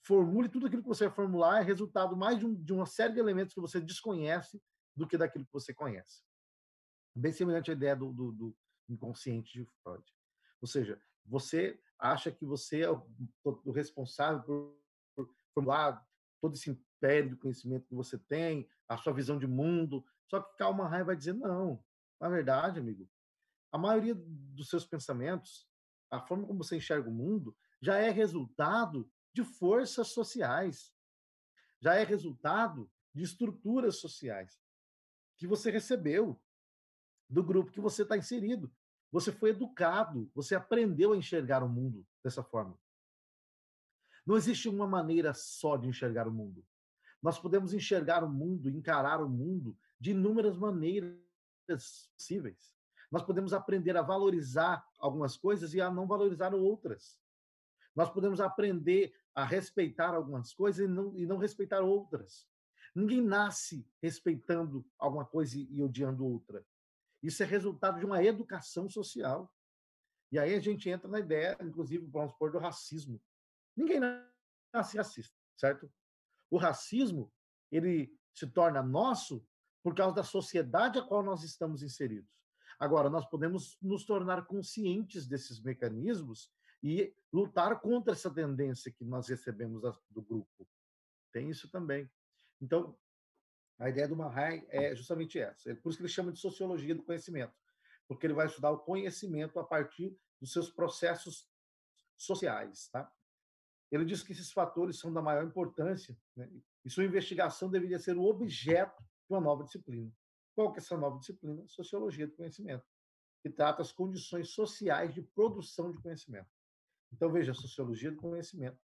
formule tudo aquilo que você vai formular é resultado mais de uma série de elementos que você desconhece do que daquilo que você conhece. Bem semelhante à ideia do inconsciente de Freud. Ou seja, você acha que você é o responsável por formular todo esse império de conhecimento que você tem, a sua visão de mundo. Só que Karl Mannheim vai dizer, não. Na verdade, amigo, a maioria dos seus pensamentos, a forma como você enxerga o mundo, já é resultado de forças sociais, já é resultado de estruturas sociais que você recebeu do grupo que você está inserido. Você foi educado, você aprendeu a enxergar o mundo dessa forma. Não existe uma maneira só de enxergar o mundo. Nós podemos enxergar o mundo, encarar o mundo de inúmeras maneiras possíveis. Nós podemos aprender a valorizar algumas coisas e a não valorizar outras. Nós podemos aprender a respeitar algumas coisas e não respeitar outras. Ninguém nasce respeitando alguma coisa e odiando outra. Isso é resultado de uma educação social. E aí a gente entra na ideia, inclusive, vamos supor, do racismo. Ninguém nasce racista, certo? O racismo, ele se torna nosso por causa da sociedade a qual nós estamos inseridos. Agora, nós podemos nos tornar conscientes desses mecanismos e lutar contra essa tendência que nós recebemos do grupo. Tem isso também. Então, a ideia do Mannheim é justamente essa. É por isso que ele chama de sociologia do conhecimento, porque ele vai estudar o conhecimento a partir dos seus processos sociais, tá? Ele diz que esses fatores são da maior importância, né? E sua investigação deveria ser o objeto de uma nova disciplina. Qual que é essa nova disciplina? Sociologia do conhecimento, que trata as condições sociais de produção de conhecimento. Então, veja, a sociologia do conhecimento,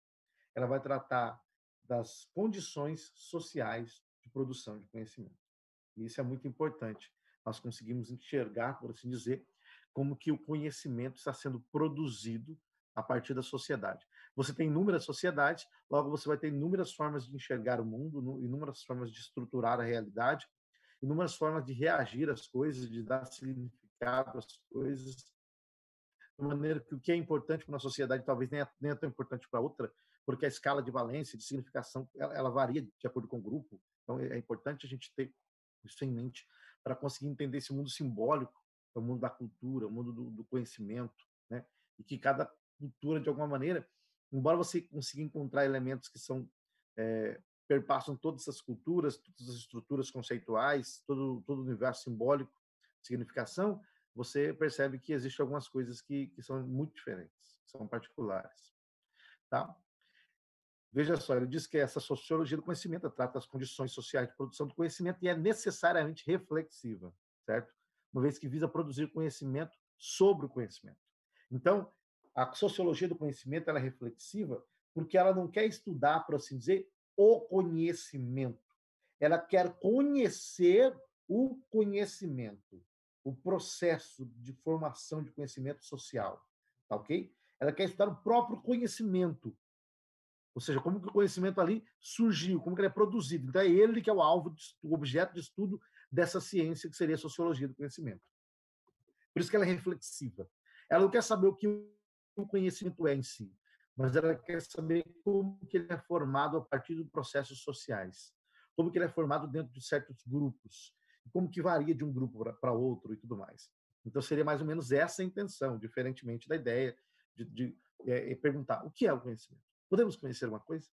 ela vai tratar das condições sociais de produção de conhecimento. E isso é muito importante. Nós conseguimos enxergar, por assim dizer, como que o conhecimento está sendo produzido a partir da sociedade. Você tem inúmeras sociedades, logo você vai ter inúmeras formas de enxergar o mundo, inúmeras formas de estruturar a realidade, inúmeras formas de reagir às coisas, de dar significado às coisas, de maneira que o que é importante para uma sociedade talvez nem é tão importante para outra, porque a escala de valência, de significação, ela varia de acordo com o grupo. Então é importante a gente ter isso em mente para conseguir entender esse mundo simbólico, o mundo da cultura, o mundo do conhecimento, né? E que cada cultura, de alguma maneira, embora você consiga encontrar elementos que são perpassam todas essas culturas, todas as estruturas conceituais, todo o universo simbólico, significação, você percebe que existem algumas coisas que são muito diferentes, são particulares, tá? Veja só, ele diz que essa sociologia do conhecimento trata das condições sociais de produção do conhecimento e é necessariamente reflexiva, certo? Uma vez que visa produzir conhecimento sobre o conhecimento. Então, a sociologia do conhecimento ela é reflexiva porque ela não quer estudar, por assim dizer, o conhecimento. Ela quer conhecer o conhecimento, o processo de formação de conhecimento social, tá ok? Ela quer estudar o próprio conhecimento, ou seja, como que o conhecimento ali surgiu, como que ele é produzido. Então, é ele que é o alvo, o objeto de estudo dessa ciência, que seria a sociologia do conhecimento. Por isso que ela é reflexiva. Ela não quer saber o que o conhecimento é em si, mas ela quer saber como que ele é formado a partir de processos sociais, como que ele é formado dentro de certos grupos, como que varia de um grupo para outro e tudo mais. Então, seria mais ou menos essa a intenção, diferentemente da ideia de perguntar o que é o conhecimento. Podemos conhecer uma coisa?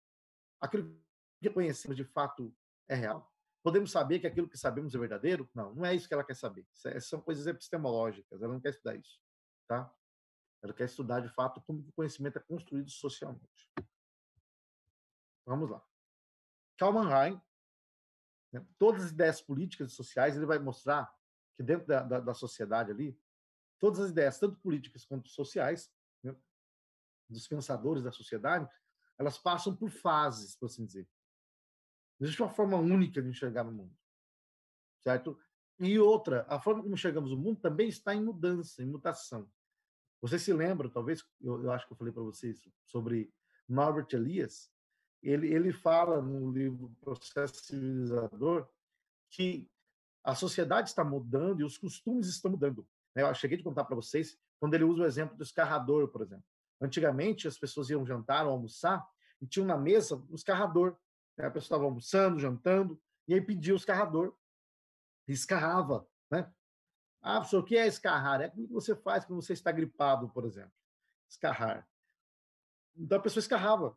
Aquilo que conhecemos de fato é real? Podemos saber que aquilo que sabemos é verdadeiro? Não, não é isso que ela quer saber. São coisas epistemológicas, ela não quer estudar isso, tá? Ela quer estudar de fato como o conhecimento é construído socialmente. Vamos lá. Karl Mannheim, né, todas as ideias políticas e sociais, ele vai mostrar que dentro da sociedade ali, todas as ideias, tanto políticas quanto sociais, né, dos pensadores da sociedade, elas passam por fases, por assim dizer. Não existe uma forma única de enxergar o mundo, certo? E outra, a forma como enxergamos o mundo também está em mudança, em mutação. Você se lembra, talvez, eu acho que eu falei para vocês sobre Norbert Elias, ele fala no livro Processo Civilizador que a sociedade está mudando e os costumes estão mudando. Eu cheguei de contar para vocês quando ele usa o exemplo do escarrador, por exemplo. Antigamente, as pessoas iam jantar ou almoçar e tinham na mesa o escarrador. Né? A pessoa estava almoçando, jantando, e aí pedia o escarrador, e escarrava, né? Ah, professor, o que é escarrar? É aquilo que você faz quando você está gripado, por exemplo. Escarrar. Então a pessoa escarrava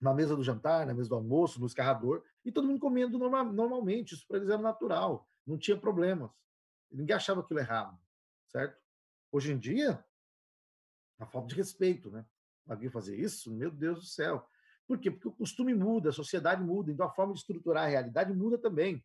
na mesa do jantar, na mesa do almoço, no escarrador, e todo mundo comendo normalmente. Isso para eles era natural, não tinha problemas. Ninguém achava aquilo errado, certo? Hoje em dia, a falta de respeito, né? Alguém fazer isso, meu Deus do céu. Por quê? Porque o costume muda, a sociedade muda, então a forma de estruturar a realidade muda também.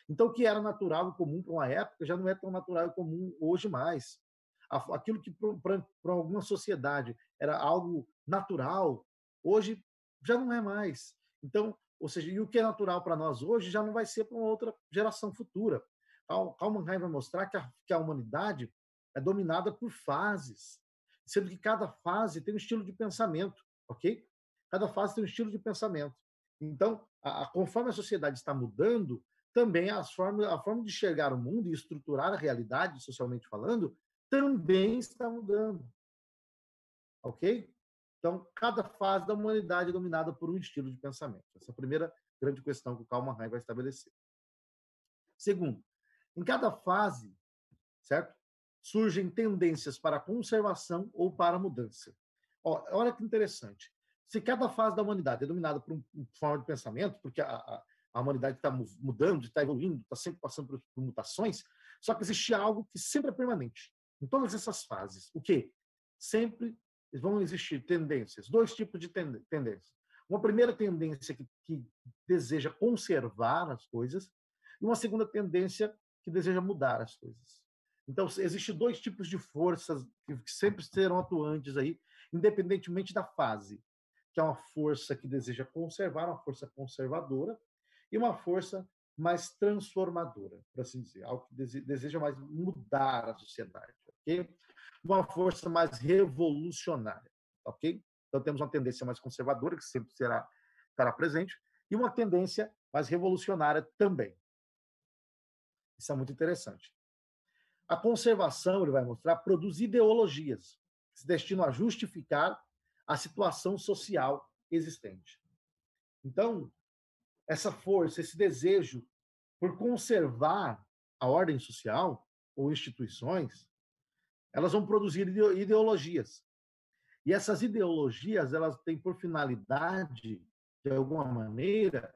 Então, o que era natural e comum para uma época já não é tão natural e comum hoje mais. Aquilo que para alguma sociedade era algo natural, hoje já não é mais. Então, ou seja, e o que é natural para nós hoje já não vai ser para uma outra geração futura. Kalman vai mostrar que a humanidade é dominada por fases, sendo que cada fase tem um estilo de pensamento, ok? Cada fase tem um estilo de pensamento. Então, conforme a sociedade está mudando, também a forma de enxergar o mundo e estruturar a realidade, socialmente falando, também está mudando. Ok? Então, cada fase da humanidade é dominada por um estilo de pensamento. Essa é a primeira grande questão que o Kalman vai estabelecer. Segundo, em cada fase, certo? Surgem tendências para a conservação ou para a mudança. Olha que interessante. Se cada fase da humanidade é dominada por uma forma de pensamento, porque a humanidade está mudando, está evoluindo, está sempre passando por mutações, só que existe algo que sempre é permanente. Em todas essas fases. O quê? Sempre vão existir tendências, dois tipos de tendências. Uma primeira tendência que deseja conservar as coisas, e uma segunda tendência que deseja mudar as coisas. Então, existem dois tipos de forças que sempre serão atuantes aí, independentemente da fase, que é uma força que deseja conservar, uma força conservadora, e uma força mais transformadora, por assim dizer, algo que deseja mais mudar a sociedade, ok? Uma força mais revolucionária, ok? Então, temos uma tendência mais conservadora, que sempre estará presente, e uma tendência mais revolucionária também. Isso é muito interessante. A conservação, ele vai mostrar, produz ideologias que se destinam a justificar a situação social existente. Então, essa força, esse desejo por conservar a ordem social ou instituições, elas vão produzir ideologias. E essas ideologias, elas têm por finalidade, de alguma maneira,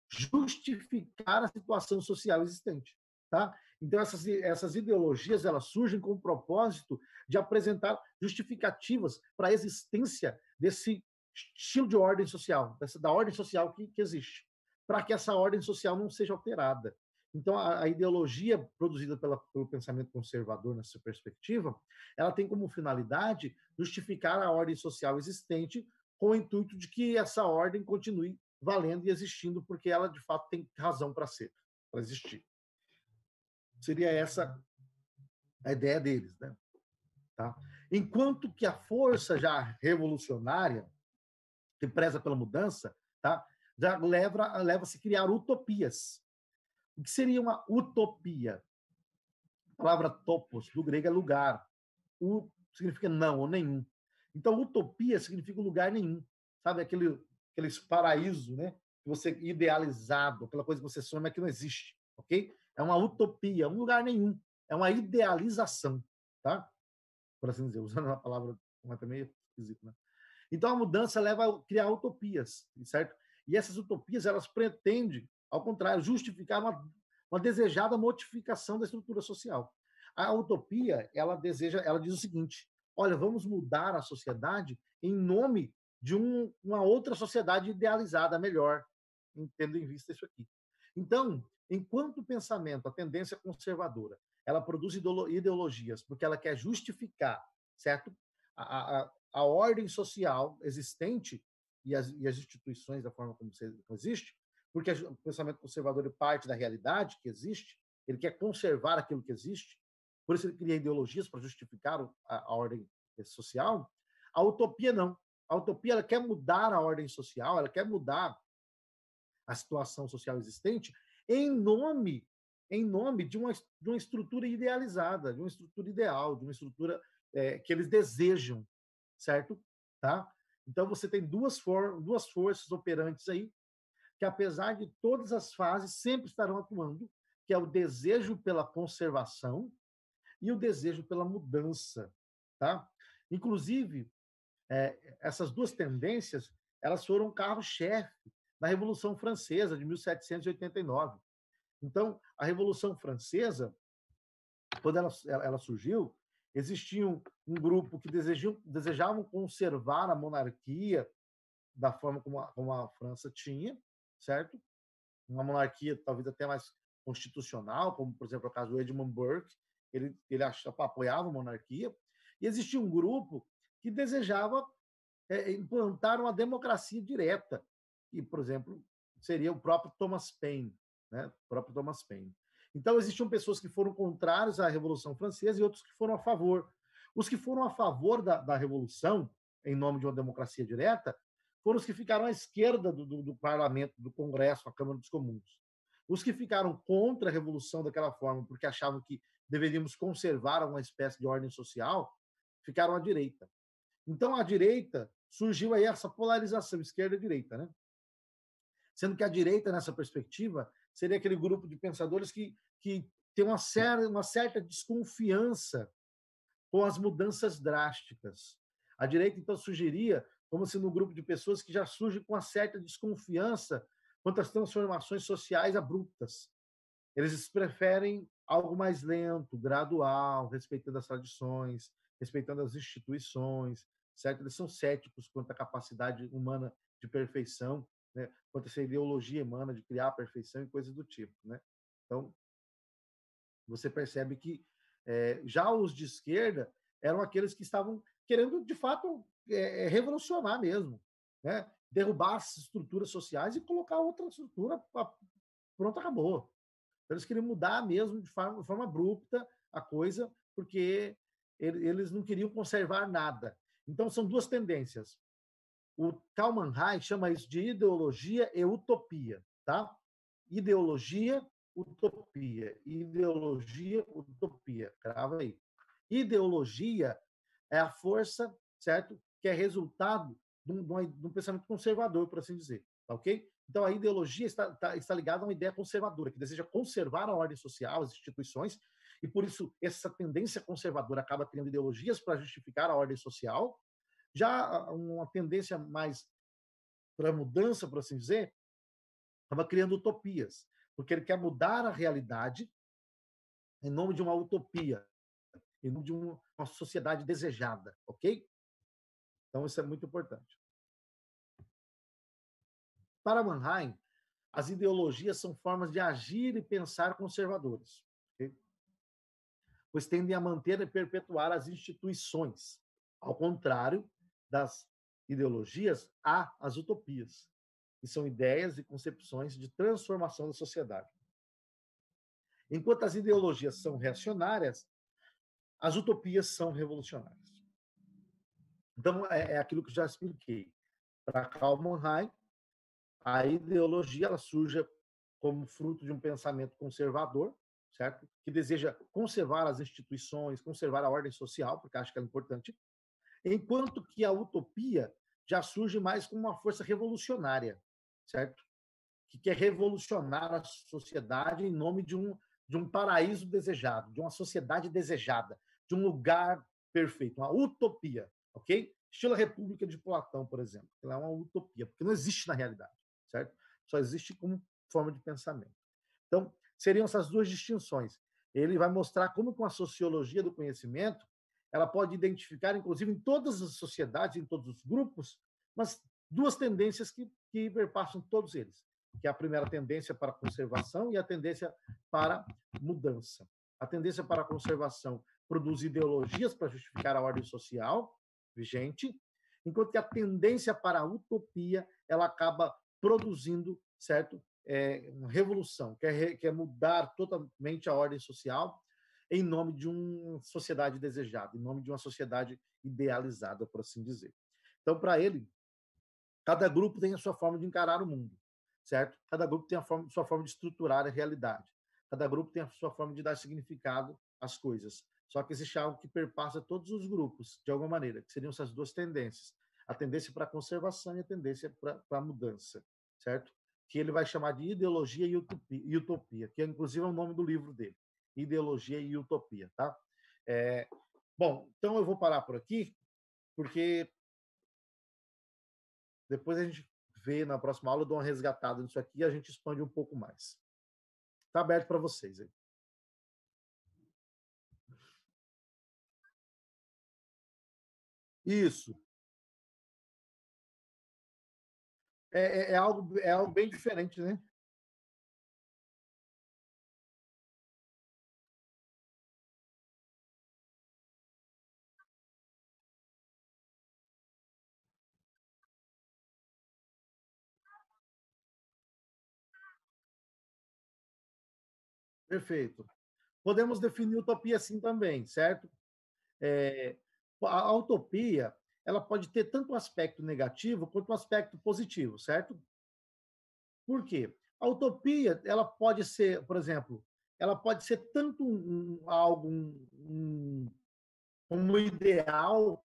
justificar a situação social existente. Tá? Então, essas ideologias elas surgem com o propósito de apresentar justificativas para a existência desse estilo de ordem social, da ordem social que existe, para que essa ordem social não seja alterada. Então, a ideologia produzida pelo pensamento conservador nessa perspectiva, ela tem como finalidade justificar a ordem social existente com o intuito de que essa ordem continue valendo e existindo, porque ela, de fato, tem razão para ser, para existir. Seria essa a ideia deles, né? Tá? Enquanto que a força já revolucionária, que preza pela mudança, tá? Já leva-se a criar utopias. O que seria uma utopia? A palavra topos, do grego, é lugar. U significa não ou nenhum. Então, utopia significa lugar nenhum. Sabe aqueles paraíso, né? Que você idealizado, aquela coisa que você sonha, mas que não existe, ok? É uma utopia, um lugar nenhum. É uma idealização, tá? Por assim dizer, usando uma palavra também esquisita, né? Então, a mudança leva a criar utopias, certo? E essas utopias, elas pretendem, ao contrário, justificar uma desejada modificação da estrutura social. A utopia, ela diz o seguinte: olha, vamos mudar a sociedade em nome de uma outra sociedade idealizada, melhor, tendo em vista isso aqui. Então, enquanto o pensamento, a tendência conservadora, ela produz ideologias porque ela quer justificar, certo? A ordem social existente e as instituições da forma como existe, porque o pensamento conservador parte da realidade que existe, ele quer conservar aquilo que existe, por isso ele cria ideologias para justificar a ordem social. A utopia não. A utopia ela quer mudar a ordem social, ela quer mudar a situação social existente em nome de uma estrutura idealizada, de uma estrutura ideal, de uma estrutura que eles desejam, certo? Tá? Então, você tem duas forças operantes aí, que, apesar de todas as fases, sempre estarão atuando, que é o desejo pela conservação e o desejo pela mudança. Tá? Inclusive, essas duas tendências, elas foram carro-chefe da Revolução Francesa, de 1789. Então, a Revolução Francesa, quando ela surgiu, existia um grupo que desejavam conservar a monarquia da forma como a França tinha, certo? Uma monarquia talvez até mais constitucional, como, por exemplo, o caso do Edmund Burke, ele apoiava a monarquia, e existia um grupo que desejava implantar uma democracia direta, que, por exemplo, seria o próprio Thomas Paine, né? O próprio Thomas Paine. Então, existiam pessoas que foram contrários à Revolução Francesa e outros que foram a favor. Os que foram a favor da Revolução, em nome de uma democracia direta, foram os que ficaram à esquerda do parlamento, do Congresso, a Câmara dos Comuns. Os que ficaram contra a Revolução daquela forma, porque achavam que deveríamos conservar uma espécie de ordem social, ficaram à direita. Então, à direita, surgiu aí essa polarização esquerda-direita, né? Sendo que a direita, nessa perspectiva, seria aquele grupo de pensadores que tem uma certa desconfiança com as mudanças drásticas. A direita, então, surgiria como se no grupo de pessoas que já surge com uma certa desconfiança quanto às transformações sociais abruptas. Eles preferem algo mais lento, gradual, respeitando as tradições, respeitando as instituições, certo? Eles são céticos quanto à capacidade humana de perfeição, né? Quanto a essa ideologia humana de criar a perfeição e coisas do tipo, né? Então, você percebe que já os de esquerda eram aqueles que estavam querendo, de fato, revolucionar mesmo, né? Derrubar as estruturas sociais e colocar outra estrutura, pronto, acabou. Eles queriam mudar mesmo de forma abrupta a coisa, porque eles não queriam conservar nada. Então, são duas tendências. O Kalman Reich chama isso de ideologia e utopia. Tá? Ideologia, utopia. Crava aí. Ideologia é a força, certo? Que é resultado de um pensamento conservador, por assim dizer. Tá ok? Então, a ideologia está ligada a uma ideia conservadora, que deseja conservar a ordem social, as instituições, e por isso essa tendência conservadora acaba criando ideologias para justificar a ordem social. Já uma tendência mais para mudança, por assim dizer, acaba criando utopias, porque ele quer mudar a realidade em nome de uma utopia, em nome de uma sociedade desejada, ok? Então, isso é muito importante. Para Mannheim, as ideologias são formas de agir e pensar conservadores, okay? Pois tendem a manter e perpetuar as instituições, ao contrário das ideologias, há as utopias, que são ideias e concepções de transformação da sociedade. Enquanto as ideologias são reacionárias, as utopias são revolucionárias. Então, é aquilo que já expliquei. Para Karl Mannheim, a ideologia ela surge como fruto de um pensamento conservador, certo? Que deseja conservar as instituições, conservar a ordem social, porque acha que é importante, enquanto que a utopia já surge mais como uma força revolucionária, certo? Que quer revolucionar a sociedade em nome de um paraíso desejado, de uma sociedade desejada, de um lugar perfeito, uma utopia, ok? Estilo a República de Platão, por exemplo. Ela é uma utopia, porque não existe na realidade, certo? Só existe como forma de pensamento. Então, seriam essas duas distinções. Ele vai mostrar como com a sociologia do conhecimento, ela pode identificar, inclusive, em todas as sociedades, em todos os grupos, mas duas tendências que perpassam todos eles, que é a primeira tendência para a conservação e a tendência para mudança. A tendência para a conservação produz ideologias para justificar a ordem social vigente, enquanto que a tendência para a utopia ela acaba produzindo, certo, uma revolução, quer mudar totalmente a ordem social em nome de uma sociedade desejada, em nome de uma sociedade idealizada, por assim dizer. Então, para ele, cada grupo tem a sua forma de encarar o mundo, certo? Cada grupo tem a sua forma de estruturar a realidade. Cada grupo tem a sua forma de dar significado às coisas. Só que existe algo que perpassa todos os grupos, de alguma maneira, que seriam essas duas tendências. A tendência para a conservação e a tendência para a mudança, certo? Que ele vai chamar de ideologia e utopia, que inclusive é o nome do livro dele, Ideologia e Utopia, tá? Bom, então eu vou parar por aqui, porque depois a gente vê na próxima aula, eu dou uma resgatada nisso aqui e a gente expande um pouco mais. Está aberto para vocês aí. Isso. É algo bem diferente, né? Perfeito. Podemos definir utopia assim também, certo? É, a utopia, ela pode ter tanto um aspecto negativo quanto um aspecto positivo, certo? Por quê? A utopia, ela pode ser, por exemplo, ela pode ser tanto algo, um ideal,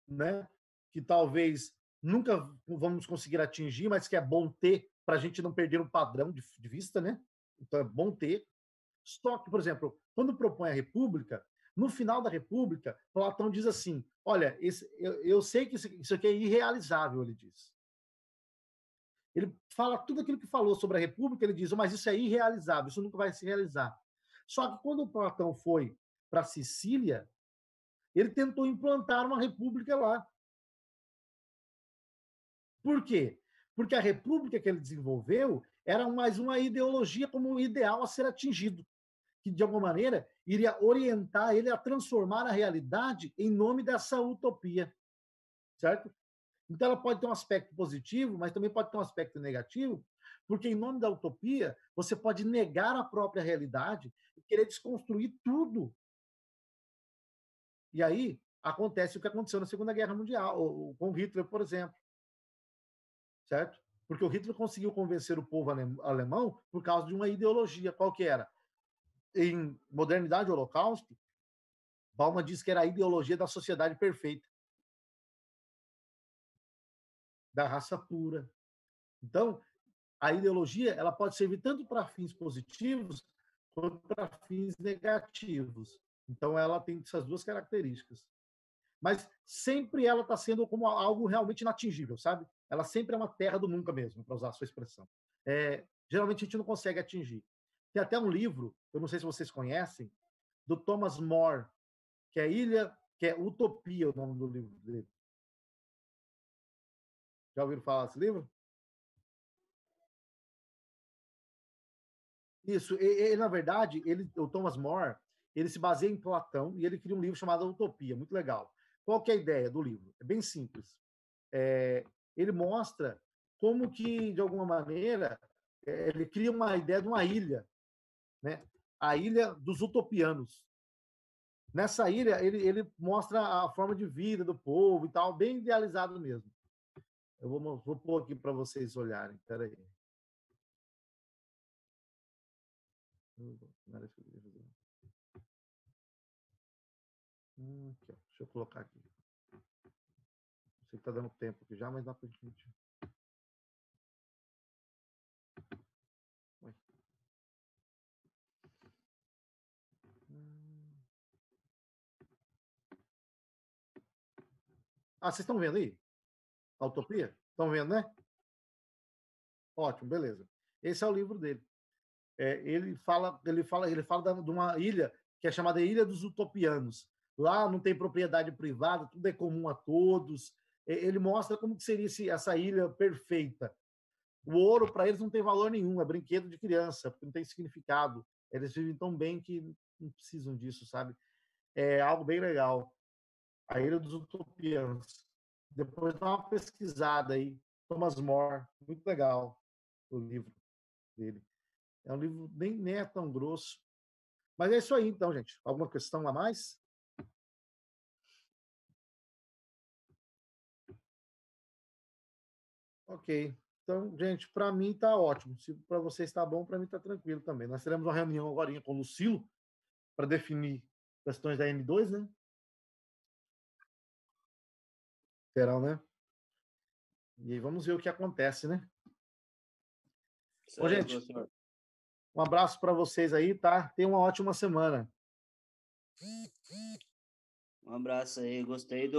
né? Que talvez nunca vamos conseguir atingir, mas que é bom ter para a gente não perder um padrão de vista, né? Então é bom ter. Só que, por exemplo, quando propõe a República, no final da República, Platão diz assim: olha, eu sei que isso aqui é irrealizável, ele diz. Ele fala tudo aquilo que falou sobre a República, ele diz, mas isso é irrealizável, isso nunca vai se realizar. Só que quando o Platão foi para Sicília, ele tentou implantar uma república lá. Por quê? Porque a república que ele desenvolveu era mais uma ideologia como um ideal a ser atingido, que de alguma maneira iria orientar ele a transformar a realidade em nome dessa utopia, certo? Então ela pode ter um aspecto positivo, mas também pode ter um aspecto negativo, porque em nome da utopia você pode negar a própria realidade e querer desconstruir tudo. E aí acontece o que aconteceu na Segunda Guerra Mundial, com Hitler, por exemplo, certo? Porque o Hitler conseguiu convencer o povo alemão por causa de uma ideologia. Qual que era? Em Modernidade e Holocausto, Bauman diz que era a ideologia da sociedade perfeita, da raça pura. Então, a ideologia ela pode servir tanto para fins positivos quanto para fins negativos. Então, ela tem essas duas características. Mas sempre ela está sendo como algo realmente inatingível, sabe? Ela sempre é uma terra do nunca mesmo, para usar a sua expressão. Geralmente a gente não consegue atingir. Tem até um livro, eu não sei se vocês conhecem, do Thomas More, que é Ilha, que é Utopia, o nome do livro dele. Já ouviram falar desse livro? Isso, na verdade, o Thomas More, ele se baseia em Platão e ele cria um livro chamado Utopia, muito legal. Qual que é a ideia do livro? É bem simples. Ele mostra como que, de alguma maneira, ele cria uma ideia de uma ilha, né? A ilha dos utopianos. Nessa ilha, ele mostra a forma de vida do povo e tal, bem idealizado mesmo. Eu vou pôr aqui para vocês olharem. Espera aí. Aqui, ó. Deixa eu colocar aqui. Não sei que está dando tempo aqui já, mas dá para a gente. Ah, vocês estão vendo aí? A Utopia? Estão vendo, né? Ótimo, beleza. Esse é o livro dele. Ele fala de uma ilha que é chamada Ilha dos Utopianos. Lá não tem propriedade privada, tudo é comum a todos. Ele mostra como que seria essa ilha perfeita. O ouro para eles não tem valor nenhum, é brinquedo de criança, porque não tem significado. Eles vivem tão bem que não precisam disso, sabe? É algo bem legal. A Ilha dos Utopianos. Depois dá uma pesquisada aí. Thomas More, muito legal o livro dele. É um livro nem é tão grosso. Mas é isso aí, então, gente. Alguma questão a mais? Ok. Então, gente, para mim está ótimo. Se para vocês está bom, para mim está tranquilo também. Nós teremos uma reunião agora com o Lucilo para definir questões da M2, né? Esperam, né? E aí vamos ver o que acontece, né? Isso Ô, aí, gente, professor. um abraço para vocês aí, tá? Tenham uma ótima semana. Um abraço aí. Gostei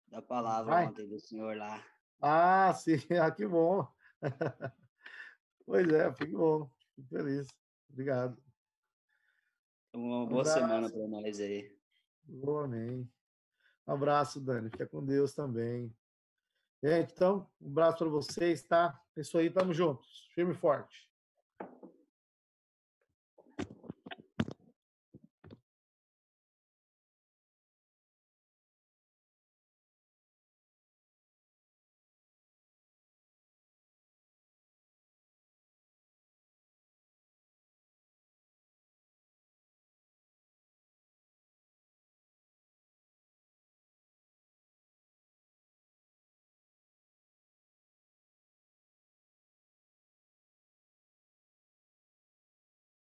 da palavra Vai. ontem do senhor lá. Ah, sim. Ah, que bom. Pois é, fico bom. Fico feliz. Obrigado. Uma Um boa semana abraço. para nós aí. Boa, amém. Um abraço, Dani. Fica com Deus também. Gente, então, um abraço para vocês, tá? É isso aí, tamo juntos. Firme e forte.